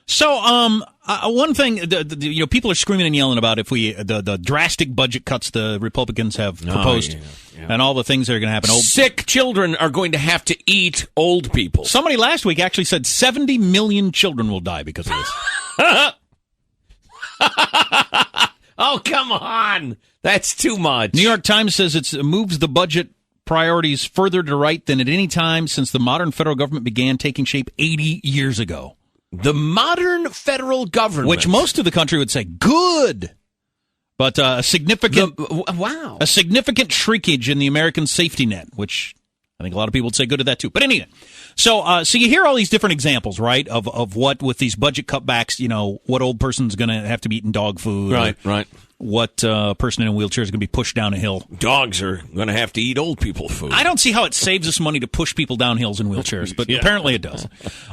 So, one thing, people are screaming and yelling about if the drastic budget cuts the Republicans have proposed, and all the things that are going to happen. Sick children are going to have to eat old people. Somebody last week actually said 70 million children will die because of this. Oh, come on. That's too much. New York Times says it moves the budget priorities further to right than at any time since the modern federal government began taking shape 80 years ago. The modern federal government. Which most of the country would say, good. But a significant shrinkage in the American safety net, which I think a lot of people would say good at that too. But anyway, so you hear all these different examples, right, of what with these budget cutbacks, what old person's going to have to be eating dog food. Right. What person in a wheelchair is going to be pushed down a hill. Dogs are going to have to eat old people food. I don't see how it saves us money to push people down hills in wheelchairs, but apparently it does.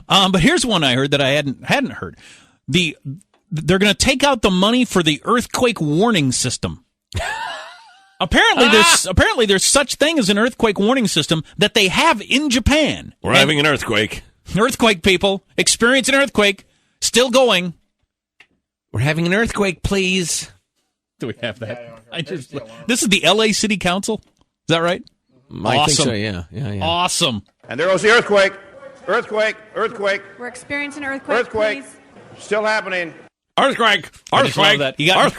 But here's one I heard that I hadn't heard. They're going to take out the money for the earthquake warning system. Apparently there's such thing as an earthquake warning system that they have in Japan. We're having an earthquake. Earthquake, people. Experience an earthquake. Still going. We're having an earthquake, please. Do we have that? This is the L.A. City Council? Is that right? I think so, yeah. Awesome. And there goes the earthquake. Earthquake. We're experiencing an earthquake, please. Still happening. Earthquake. Earthquake. You got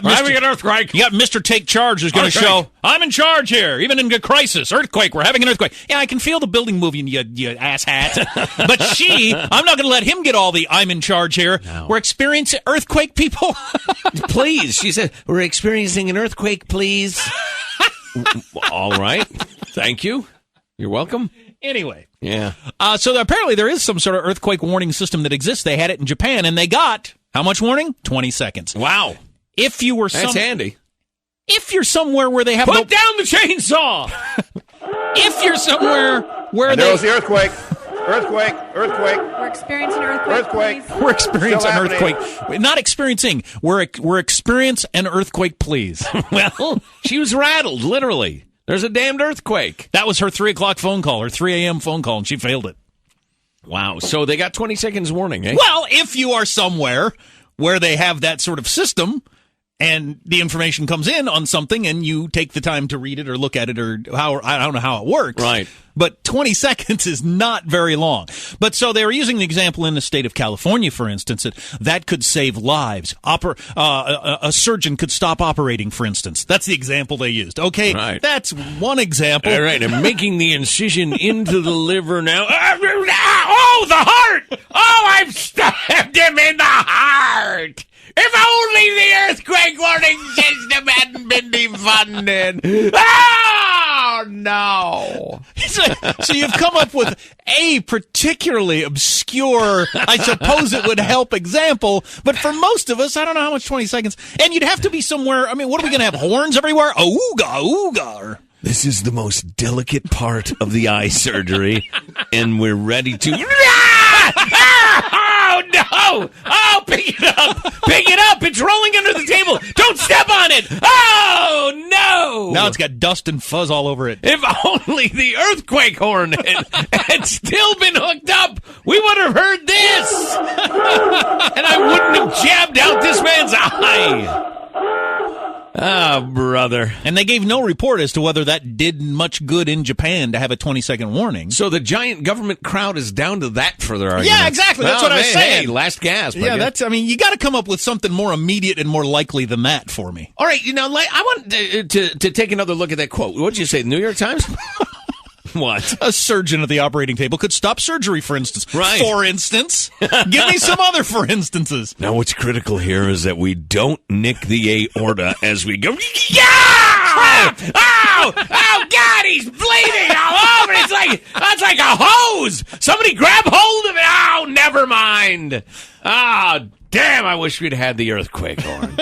We're having an earthquake. You got Mr. Take Charge who's going to show, I'm in charge here, even in a crisis. Earthquake. We're having an earthquake. Yeah, I can feel the building moving, you asshat. But I'm not going to let him get all the I'm in charge here. No. We're experiencing earthquake, people. Please. She said, we're experiencing an earthquake, please. All right. Thank you. You're welcome. Anyway. Yeah. So apparently there is some sort of earthquake warning system that exists. They had it in Japan, and they got... how much warning? 20 seconds. Wow. If you were That's handy. If you're somewhere where they have Put down the chainsaw. If you're somewhere where there goes the earthquake. Earthquake. We're experiencing an earthquake. Please. We're experiencing an earthquake. Not experiencing. We're experiencing an earthquake, please. Well, she was rattled, literally. There's a damned earthquake. That was her 3 o'clock phone call, her 3 a.m. phone call, and she failed it. Wow. So they got 20 seconds warning, eh? Well, if you are somewhere where they have that sort of system and the information comes in on something and you take the time to read it or look at it or I don't know how it works. Right. But 20 seconds is not very long. But so they were using the example in the state of California, for instance, that could save lives. A surgeon could stop operating, for instance. That's the example they used. Okay, right. That's one example. All right, I'm making the incision into the liver now. Oh, the heart! Oh, I've stabbed him in the heart! If only the earthquake warning system hadn't been defunded. Oh, no. So you've come up with a particularly obscure, I suppose it would help example, but for most of us, I don't know how much 20 seconds. And you'd have to be somewhere, I mean, what are we going to have, horns everywhere? Ooga. This is the most delicate part of the eye surgery, and we're ready to... Oh, no! Oh, pick it up! Pick it up! It's rolling under the table! Don't step on it! Oh, no! Now it's got dust and fuzz all over it. If only the earthquake horn had still been hooked up, we would have heard this! And I wouldn't have jabbed out this man's eye! Oh, brother. And they gave no report as to whether that did much good in Japan to have a 20-second warning. So the giant government crowd is down to that for their argument. Yeah, exactly. That's what I was saying. Hey, last gasp. Yeah, you got to come up with something more immediate and more likely than that for me. All right, I want to take another look at that quote. What did you say, the New York Times? What? A surgeon at the operating table could stop surgery, for instance. Right. For instance. Give me some other for instances. Now, what's critical here is that we don't nick the aorta as we go. Yeah! Oh, God, he's bleeding all over. It's like a hose. Somebody grab hold of it. Oh, never mind. Ah, damn, I wish we'd had the earthquake horn.